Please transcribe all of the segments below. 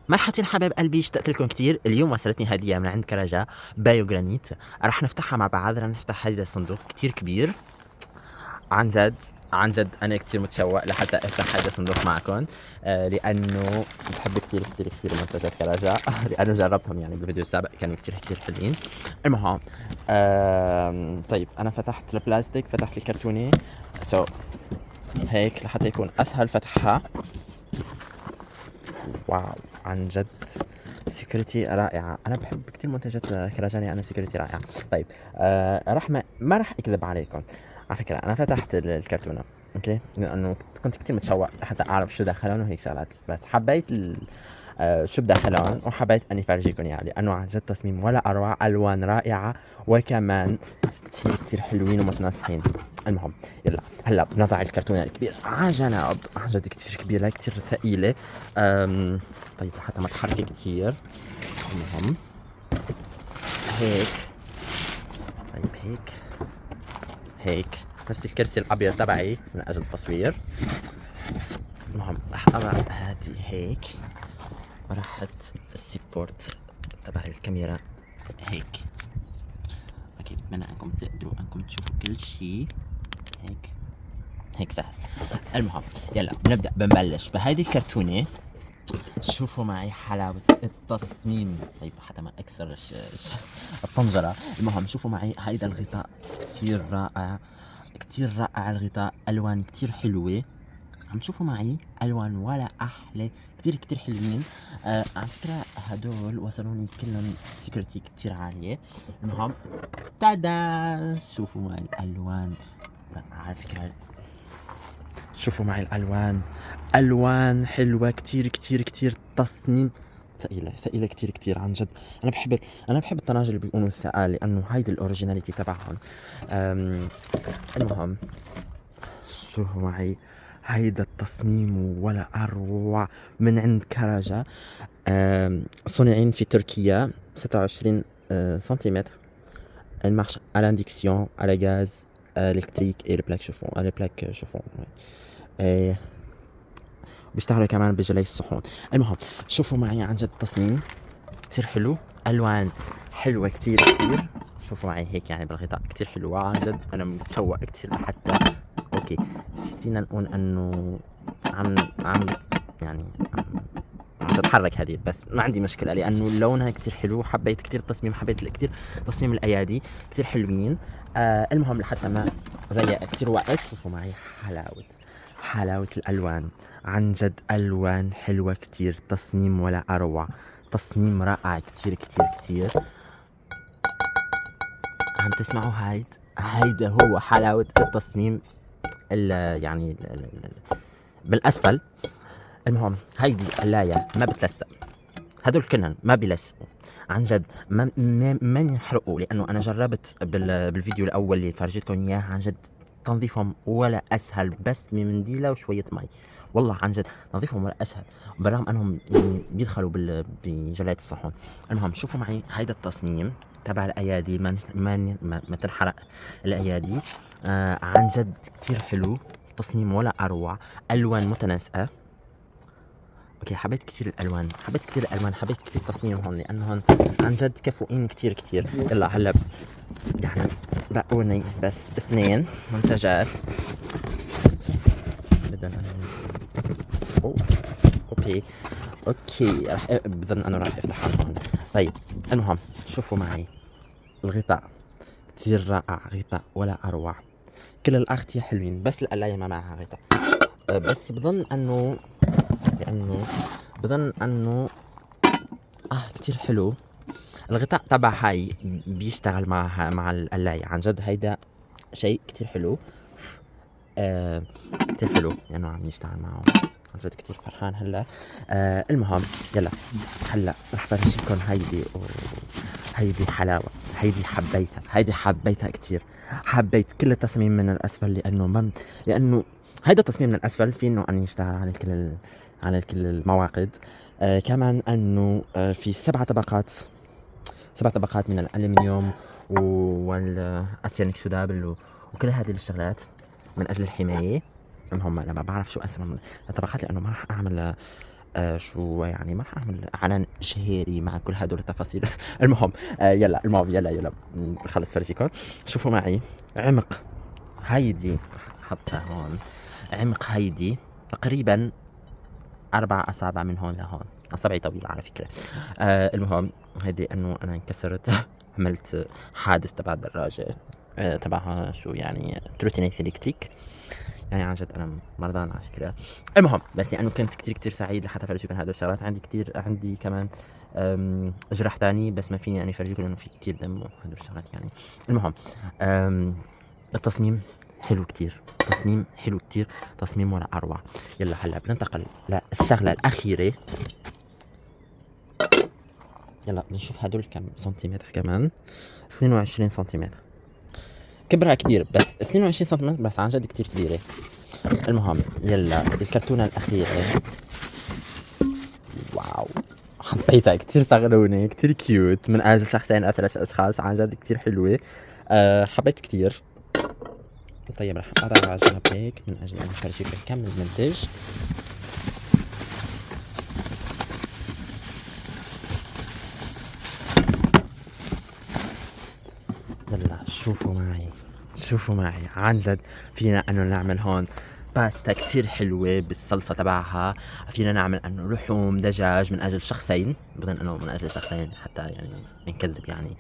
مرحبتين حبايب قلبي، اشتقت لكم كتير. اليوم وصلتني هدية من عند كراجا بايو جرانيت، راح نفتحها مع بعض. راح نفتح هذا الصندوق كتير كبير، عن جد عن جد انا كتير متشوق لحتى افتح هذا الصندوق معكم. لانه بحب كتير كتير كتير منتجات كراجا لانه جربتهم يعني بالفيديو السابق، كانوا كتير كتير حلوين. المهم طيب انا فتحت البلاستيك، فتحت الكرتونة هيك لحتى يكون اسهل فتحها. واو، عن جد سيكوريتي رائعة. أنا بحب كتير منتجات كراجاني، أنا سيكوريتي رائعة. طيب راح ما راح أكذب عليكم. على فكرة أنا فتحت الكرتونة أوكي، لأنه كنت كتير متشوق حتى أعرف شو داخلهم وهيك شغلات، بس حبيت شو بداخلهم وحبيت اني فرجيكم يعني، لانه عن جد تصميم ولا اروع، الوان رائعه وكمان كتير كتير حلوين ومتناسقين. المهم يلا هلا بنضع الكرتونه الكبير على جنب، عن جد كتير كبيره كتير ثقيله. طيب حتى ما تحركي كتير. المهم هيك، طيب هيك نفس الكرسي الابيض تبعي من اجل التصوير. المهم راح اضع هذه هيك، وراح احط السبورت تبع الكاميرا هيك. اوكي بتمنى انكم تقدروا انكم تشوفوا كل شيء هيك، هيك سهل. المهم يلا بنبلش بهيدي الكرتونة. شوفوا معي حلاوة التصميم. طيب حتى ما اكسر الطنجرة. المهم شوفوا معي هيدا الغطاء كتير رائع، كتير رائع الغطاء، الوان كتير حلوة. عم تشوفوا معي الوان ولا احلى، كتير كتير حلوين. على فكره هدول وصلوني كلهم سكيورتي كتير عاليه. المهم تادا، شوفوا معي الالوان. على فكره شوفوا معي الالوان، الوان حلوه كتير كتير كتير. تصميم ثقيله ثقيله كتير كتير عن جد. انا بحب الطناجر اللي بيكونوا الثقال، لانه هيدي الاوريجيناليتي تبعهم. المهم شوفوا معي هيدا التصميم ولا أروع من عند كراجا. صنعين في تركيا، 26 سنتيمتر. المارش à l'induction, à la gaz, électrique et les plaques chauffant. بيشتغلوا كمان بجلي الصحون. المهم شوفوا معي عن جد تصميم كتير حلو، ألوان حلوة كتير كتير. شوفوا معي هيك يعني بالغطاء كتير حلوة عن جد. أنا متشوق كتير لحتى اوكي فينا نقول انه عم يعني عم تتحرك هذه، بس ما عندي مشكله لانه لونها كتير حلو. حبيت كتير التصميم، حبيت كتير تصميم الايادي كتير حلوين. المهم لحتى ما ضيق كتير وقت. شوفوا معي حلاوه الالوان، عن جد الوان حلوه كتير، تصميم ولا اروع، تصميم رائع كتير كتير كتير. عم تسمعوا هيدا هو حلاوه التصميم يعني بالاسفل. المهم هيدي اللاية ما بتلسق، هدول كلهم ما بيلسقوا عن جد، ما ينحرقوا، لانه انا جربت بالفيديو الاول اللي فرجيتكم اياه. عن جد تنظيفهم ولا اسهل، بس بمنديله وشويه مي. والله عن جد تنظيفهم ولا اسهل، بالرغم انهم يعني بيدخلوا بجلاية الصحون. المهم شوفوا معي هيدا التصميم تبع الايادي، ما تنحرق الايادي. عن جد كتير حلو، تصميم ولا اروع، الوان متناسقه. اوكي حبيت كتير الالوان، حبيت كتير تصميمهم، لانهم عن جد كفؤين كتير كتير. يلا هلا يعني بقوني بس 2 منتجات بس بدنا أوه. اوكي راح بظن انه راح افتحها هون. طيب المهم شوفوا معي الغطاء كتير رائع، غطاء ولا اروع. كل الاغطية حلوين، بس القلاية ما معها غطاء. بس بظن انه كتير حلو الغطاء تبع هاي، بيشتغل مع القلاية. عن جد هيدا شيء كتير حلو. كتير حلو لانه عم يشتغل معه. عن جد كتير فرحان هلا. المهم يلا هلا رح فرجيكم هيدي حلاوة. هيدي حبيتها كتير. حبيت كل التصميم من الاسفل، لانه هيدا التصميم من الاسفل في انه ان يشتغل على كل المواقد. كمان انه في 7 طبقات من الالمنيوم والاسيان اكسودابل وكل هذه الشغلات من اجل الحمايه. المهم انا ما بعرف شو اسم الطبقات، لانه ما راح اعمل شو يعني ما راح اعمل اعلان شهيري مع كل هدول التفاصيل. المهم يلا خلص فرجيكم. شوفوا معي عمق هيدي، حطها هون. عمق هيدي تقريبا 4 أصابع من هون لهون. أصابعي طويلة على فكرة. المهم هيدي إنه أنا انكسرت. عملت حادث تبع الدراجة، تبعها شو يعني تروتينيت إلكتريك. يعني عن جد أنا مرضان على فكرة. المهم بس لأنه كنت كتير سعيد لحتى أفرجيكم هدول الشغلات. عندي كمان جرح تاني بس ما فيني أنا أفرجيكم لأنه في كتير دم وهدول الشغلات يعني. المهم التصميم حلو كتير، تصميم حلو كتير، تصميم ولا أروع. يلا هلا بننتقل للشغلة الأخيرة. يلا بنشوف هدول كم سنتيمتر كمان. 22 سنتيمتر، كبرها كبير بس 22 سنتيمتر بس عن جد كتير كبيرة. المهم يلا الكرتونة الأخيرة. واو حبيتها كتير، صغرونة كتير كيوت من أجل شخصين أو 3 أشخاص، عن جد كتير حلوة. حبيت كتير. طيب رح أضع على جنب هيك من أجل أن أفرجيكم كم المنتج. يلا شوفوا معي عن جد فينا انه نعمل هون باستا كتير حلوة بالصلصة تبعها. فينا نعمل انه لحوم دجاج من اجل شخصين، بظن انه من اجل شخصين حتى يعني نكذب يعني.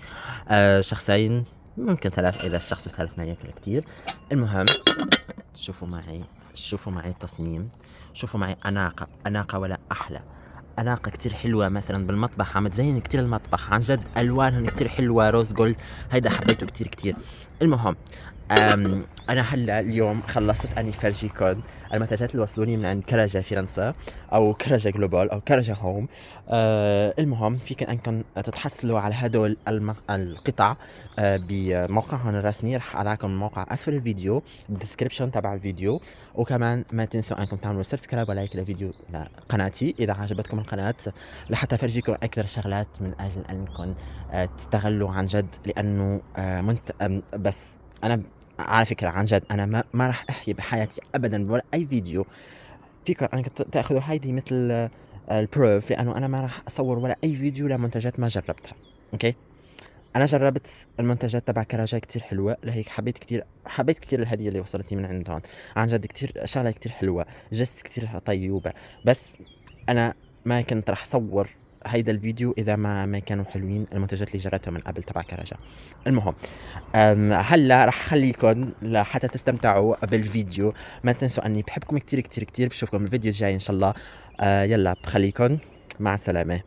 شخصين ممكن 3 اذا الشخص الثالث ما ياكل كتير. المهم شوفوا معي التصميم، شوفوا معي اناقة ولا احلى. أناقة كتير حلوة مثلا بالمطبخ، عم تزين كتير المطبخ عن جد. ألوانهم كتير حلوة، روز جولد، هيدا حبيته كتير. المهم أنا هلا اليوم خلصت أني فرجيكم المنتجات اللي وصلوني من عند كرجة فرنسا أو كرجة جلوبال أو كرجة هوم. المهم فيكن أنكم تتحصلوا على هدول القطع بموقعهم الرسمي. رح أضعكم الموقع أسفل الفيديو بالدسكريبشن تبع الفيديو. وكمان ما تنسوا أنكم تعملوا سبسكرايب ولايك للفيديو لقناتي إذا عجبتكم القناة، لحتى أفرجيكم أكثر شغلات من أجل أنكم تستغلوا عن جد. لأنه بس أنا على فكرة عن جد أنا ما راح أحكي بحياتي أبدا ولا أي فيديو فيكم أنك تأخذوا هيدي مثل البروف، لأنه أنا ما راح أصور ولا أي فيديو لمنتجات ما جربتها. أوكي، أنا جربت المنتجات تبع كراجة كتير حلوة، لهيك حبيت كتير الهدية اللي وصلتني من عندهم. عن جد كتير شغلة كتير حلوة، جست كتير طيوبة. بس أنا ما كنت راح صور هيدا الفيديو اذا ما كانوا حلوين المنتجات اللي جربتها من قبل تبع كراجة. المهم هلا رح خليكم لحتى تستمتعوا بالفيديو. ما تنسوا اني بحبكم كتير. بشوفكم بالفيديو الجاي ان شاء الله. يلا بخليكم مع السلامة.